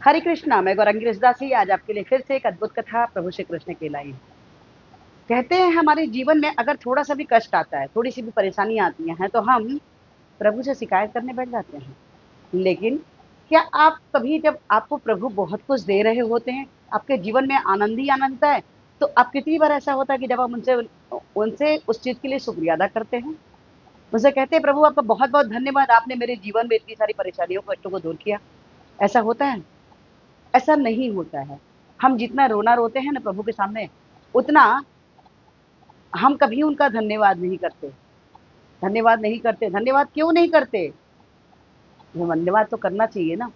हरे कृष्णा, मैं गौरंगी रसदासी आज आपके लिए फिर से एक अद्भुत कथा प्रभु श्री कृष्ण की लाई हूँ। कहते हैं हमारे जीवन में अगर थोड़ा सा भी कष्ट आता है, थोड़ी सी भी परेशानी आती हैं, तो हम प्रभु से शिकायत करने बैठ जाते हैं। लेकिन क्या आप कभी जब आपको प्रभु बहुत कुछ दे रहे होते हैं, आपके जीवन में आनंद ही आनंद है, तो आप कितनी बार ऐसा होता है कि जब आप उनसे उनसे उस चीज के लिए शुक्रिया अदा करते हैं, उनसे कहते हैं प्रभु आपका बहुत बहुत धन्यवाद, आपने मेरे जीवन में इतनी सारी परेशानियों कष्टों को दूर किया। ऐसा होता है? ऐसा नहीं होता है। हम जितना रोना रोते हैं ना प्रभु के सामने, उतना हम कभी उनका धन्यवाद नहीं करते। धन्यवाद नहीं करते। धन्यवाद क्यों नहीं करते? वो धन्यवाद तो करना चाहिए ना।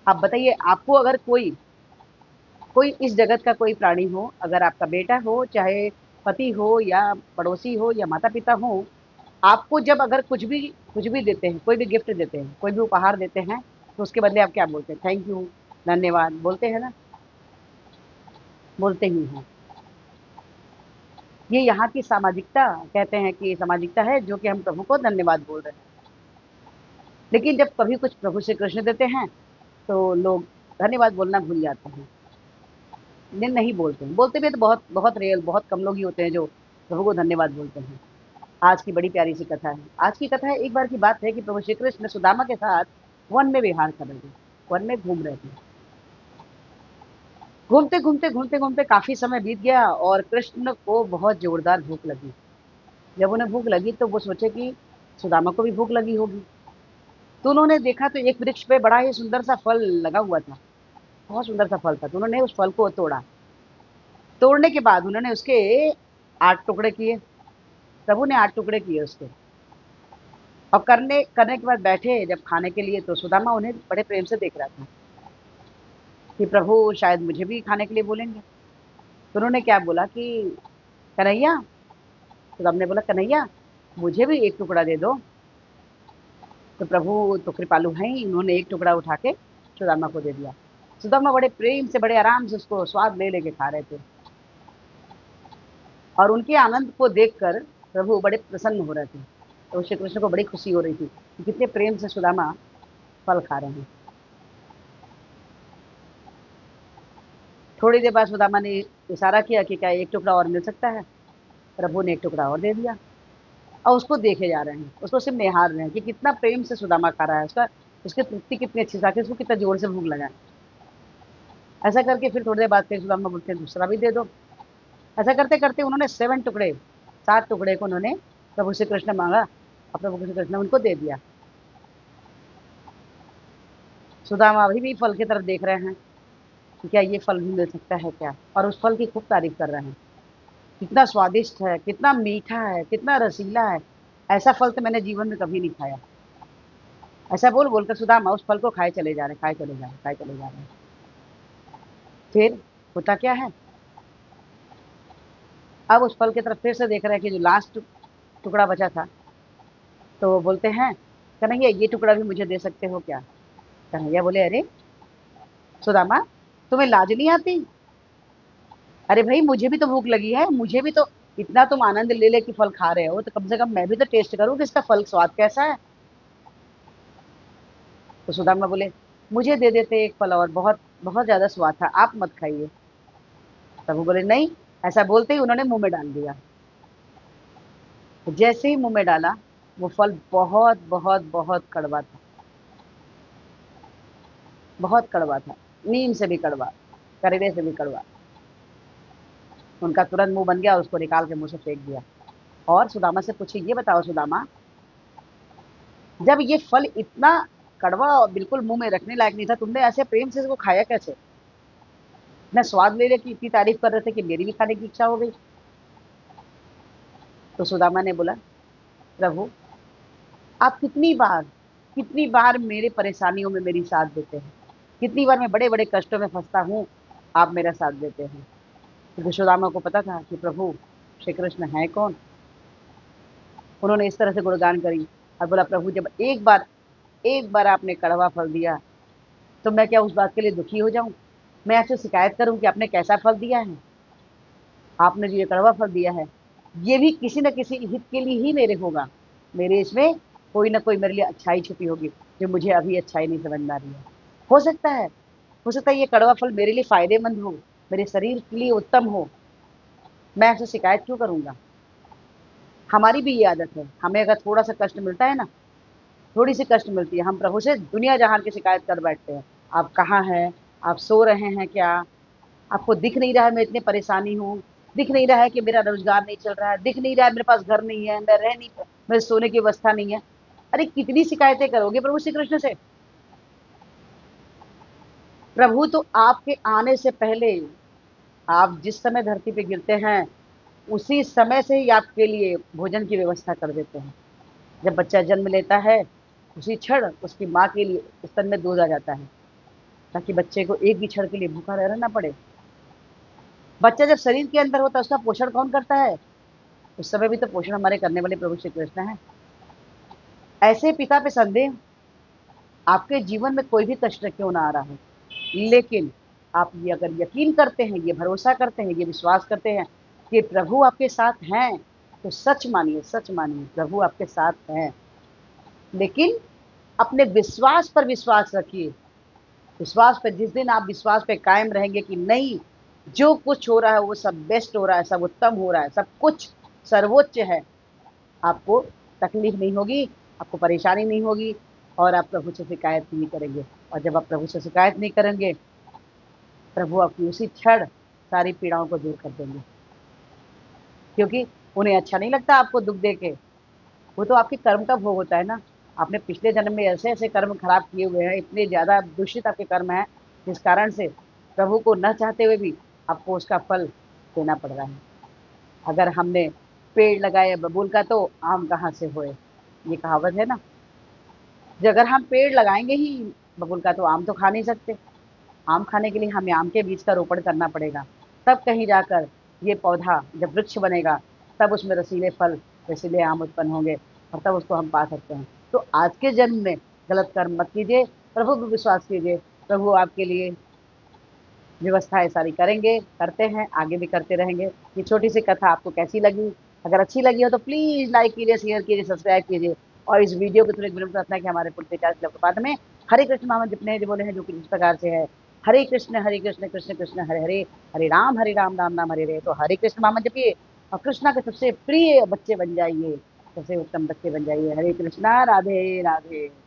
आप बताइए, आपको अगर कोई कोई इस जगत का कोई प्राणी हो, अगर आपका बेटा हो, चाहे पति हो या पड़ोसी हो या माता-पिता हो, आपको जब अगर कुछ भी देते हैं, कोई भी गिफ्ट देते हैं, कोई भी उपहार देते हैं, तो उसके बदले आप क्या बोलते हैं? थैंक यू, धन्यवाद बोलते हैं ना? बोलते ही हैं। ये यहाँ की सामाजिकता, कहते हैं कि सामाजिकता है जो कि हम प्रभु को धन्यवाद बोल रहे हैं। लेकिन जब कभी कुछ प्रभु श्री कृष्ण देते हैं, तो लोग धन्यवाद बोलना भूल जाते हैं। नहीं बोलते हैं। बोलते भी तो बहुत बहुत रेयर, बहुत कम लोग ही होते हैं जो प्रभु को धन्यवाद बोलते हैं। आज की बड़ी प्यारी सी कथा है। आज की कथा है, एक बार की बात है कि प्रभु श्री कृष्ण सुदामा के साथ वन में विहार कर रहे थे। वन में घूम रहे थे। घूमते घूमते काफी समय बीत गया और कृष्ण को बहुत जोरदार भूख लगी। जब उन्हें भूख लगी तो वो सोचे कि सुदामा को भी भूख लगी होगी। तो उन्होंने देखा तो एक वृक्ष पे बड़ा ही सुंदर सा फल लगा हुआ था। बहुत सुंदर सा फल था। तो उन्होंने उस फल को तोड़ा। तोड़ने के बाद उन्होंने उसके 8 टुकड़े किए। प्रभु ने 8 टुकड़े किए उसके। और करने करने के बाद बैठे जब खाने के लिए, तो सुदामा उन्हें बड़े प्रेम से देख रहा था कि प्रभु शायद मुझे भी खाने के लिए बोलेंगे। तो उन्होंने क्या बोला कि कन्हैया, सुदामा ने बोला कन्हैया, मुझे भी एक टुकड़ा दे दो। तो प्रभु तो कृपालु हैं ही, उन्होंने एक टुकड़ा उठा के सुदामा को दे दिया। सुदामा बड़े प्रेम से, बड़े आराम से उसको स्वाद ले लेके खा रहे थे। और उनके आनंद को देखकर प्रभु बड़े प्रसन्न हो रहे थे। तो श्री कृष्ण को बड़ी खुशी हो रही थी कि कितने प्रेम से सुदामा फल खा रहे हैं। थोड़ी देर बाद सुदामा ने इशारा किया कि क्या एक टुकड़ा और मिल सकता है? प्रभु ने एक टुकड़ा और दे दिया। और उसको देखे जा रहे हैं, उसको सिर्फ निहार रहे हैं कि कितना प्रेम से सुदामा खा रहा है। उसका उसकी तृप्ति कितनी अच्छी से, उसको कितना जोर से भूख लगा है। ऐसा करके फिर थोड़ी देर बाद फिर सुदामा बोलते हैं दूसरा भी दे दो। ऐसा करते करते उन्होंने 7 टुकड़े, 7 टुकड़े को उन्होंने प्रभु श्री कृष्ण मांगा और प्रभु श्री कृष्ण ने उनको दे दिया। सुदामा अभी भी फल की तरफ देख रहे हैं कि क्या ये फल भी मिल सकता है क्या, और उस फल की खूब तारीफ कर रहे हैं। कितना स्वादिष्ट है, कितना मीठा है, कितना रसीला है। ऐसा फल तो मैंने जीवन में कभी नहीं खाया। ऐसा बोल बोलकर सुदामा उस फल को खाए चले जा रहे हैं, खाए चले जा रहे हैं, खाए चले जा रहे हैं। फिर होता क्या है, अब उस फल की तरफ फिर से देख रहे हैं कि जो लास्ट टुकड़ा बचा था। तो वो बोलते हैं कन्हैया, ये टुकड़ा भी मुझे दे सकते हो क्या? कन्हैया बोले अरे सुदामा, तुम्हें लाज नहीं आती? अरे भाई, मुझे भी तो भूख लगी है, मुझे भी तो, इतना तुम आनंद ले ले कि फल खा रहे हो, तो कम से कम मैं भी तो टेस्ट करूं कि इसका फल स्वाद कैसा है। तो सुदामा बोले मुझे दे देते एक फल और, बहुत बहुत ज्यादा स्वाद था, आप मत खाइए। तब वो बोले नहीं। ऐसा बोलते ही उन्होंने मुंह में डाल दिया। जैसे ही मुंह में डाला, वो फल बहुत बहुत बहुत कड़वा था। बहुत कड़वा था। नीम से भी कड़वा, करेले से भी कड़वा। उनका तुरंत मुंह बन गया, उसको निकाल के मुंह से फेंक दिया। और सुदामा से पूछे, ये बताओ सुदामा, जब ये फल इतना कड़वा और बिल्कुल मुंह में रखने लायक नहीं था, तुमने ऐसे प्रेम से इसको खाया कैसे? इतना स्वाद ले ले कि इतनी तारीफ कर रहे थे कि मेरी भी खाने की इच्छा हो गई। तो सुदामा ने बोला प्रभु, आप कितनी बार मेरे परेशानियों में मेरी साथ देते हैं, कितनी बार मैं बड़े बड़े कष्टों में फंसता हूँ, आप मेरा साथ देते हैं। क्योंकि सुदामा को पता था कि प्रभु श्री कृष्ण है कौन। उन्होंने इस तरह से गुणगान करी और बोला प्रभु, जब एक बार आपने कड़वा फल दिया, तो मैं क्या उस बात के लिए दुखी हो जाऊं? मैं आपसे शिकायत करूं कि आपने कैसा फल दिया है? आपने जो ये कड़वा फल दिया है, ये भी किसी न किसी हित के लिए ही मेरे होगा। मेरे इसमें कोई ना कोई मेरे लिए अच्छाई छुपी होगी, जो मुझे अभी अच्छाई नहीं समझ में आ रही है। हो सकता है हो सकता है ये कड़वा फल मेरे लिए फ़ायदेमंद हो, मेरे शरीर के लिए उत्तम हो, मैं आपसे शिकायत क्यों करूँगा? हमारी भी ये आदत है, हमें अगर थोड़ा-सा कष्ट मिलता है ना, थोड़ी-सी कष्ट मिलती है, हम प्रभु से दुनिया जहान की शिकायत कर बैठते हैं। आप कहाँ हैं? आप सो रहे हैं क्या? आपको दिख नहीं रहा है मैं इतनी परेशानी हूँ, दिख नहीं रहा है कि मेरा रोज़गार नहीं चल रहा है, दिख नहीं रहा है मेरे पास घर नहीं है, मैं रह नहीं मेरे सोने की व्यवस्था नहीं है। अरे कितनी शिकायतें करोगे प्रभु श्री कृष्ण से? प्रभु तो आपके आने से पहले, आप जिस समय धरती पे गिरते हैं, उसी समय से ही आपके लिए भोजन की व्यवस्था कर देते हैं। जब बच्चा जन्म लेता है, उसी क्षण उसकी माँ के लिए स्तन में दूध आ जाता है, ताकि बच्चे को एक भी क्षण के लिए भूखा रहना ना पड़े। बच्चा जब शरीर के अंदर होता है, उसका पोषण कौन करता है? उस समय भी तो पोषण हमारे करने वाले प्रभु श्री कृष्ण हैं। ऐसे पिता पे संदेह, आपके जीवन में कोई भी कष्ट क्यों ना आ रहा हो, लेकिन आप ये अगर यकीन करते हैं, ये भरोसा करते हैं, ये विश्वास करते हैं कि प्रभु आपके साथ हैं, तो सच मानिए प्रभु आपके साथ हैं। लेकिन अपने विश्वास पर विश्वास रखिए। विश्वास पे जिस दिन आप विश्वास पे कायम रहेंगे कि नहीं, जो कुछ हो रहा है वो सब बेस्ट हो रहा है, सब उत्तम हो रहा है, सब कुछ सर्वोच्च है, आपको तकलीफ नहीं होगी, आपको परेशानी नहीं होगी और आप प्रभु से शिकायत नहीं करेंगे। और जब आप प्रभु से शिकायत नहीं करेंगे, प्रभु आपकी उसी क्षण सारी पीड़ाओं को दूर कर देंगे। क्योंकि उन्हें अच्छा नहीं लगता आपको दुःख दे के, वो तो आपके कर्म का भोग होता है ना। आपने पिछले जन्म में ऐसे-ऐसे कर्म खराब किए हुए हैं, इतने ज़्यादा दूषित आपके कर्म हैं, जिस कारण से प्रभु को ना चाहते हुए भी आपको उसका फल देना पड़ रहा है। अगर हमने पेड़ लगाए बबूल का तो आम कहाँ से होए, ये कहावत है ना। जो अगर हम पेड़ लगाएँगे ही बबूल का तो आम तो खा नहीं सकते। आम खाने के लिए हमें आम के बीज का रोपण करना पड़ेगा। तब कहीं जाकर ये पौधा जब वृक्ष बनेगा, तब उसमें रसीले फल, रसीले आम उत्पन्न होंगे और तब उसको हम पा सकते हैं। तो आज के जन्म में गलत कर्म मत कीजिए, प्रभु पे विश्वास कीजिए। प्रभु आपके लिए व्यवस्थाएँ सारी करेंगे, करते हैं, आगे भी करते रहेंगे। ये छोटी-सी कथा आपको कैसी लगी? अगर अच्छी लगी हो तो प्लीज़ लाइक कीजिए, शेयर कीजिए, सब्सक्राइब कीजिए और इस वीडियो को थोड़ी विनम्र प्रार्थना है कि हमारे पुण्य चार्ज पाठ में हरे कृष्ण नाम जपने हैं जो बोले हैं जो कि इस प्रकार से है, हरे कृष्ण, कृष्ण कृष्ण, हरे हरे, हरे राम, राम नाम हरे हरे। तो हरे कृष्ण नाम जपिए और कृष्णा के सबसे प्रिय बच्चे बन जाइए, सबसे उत्तम बच्चे बन जाइए। हरे कृष्णा, राधे राधे।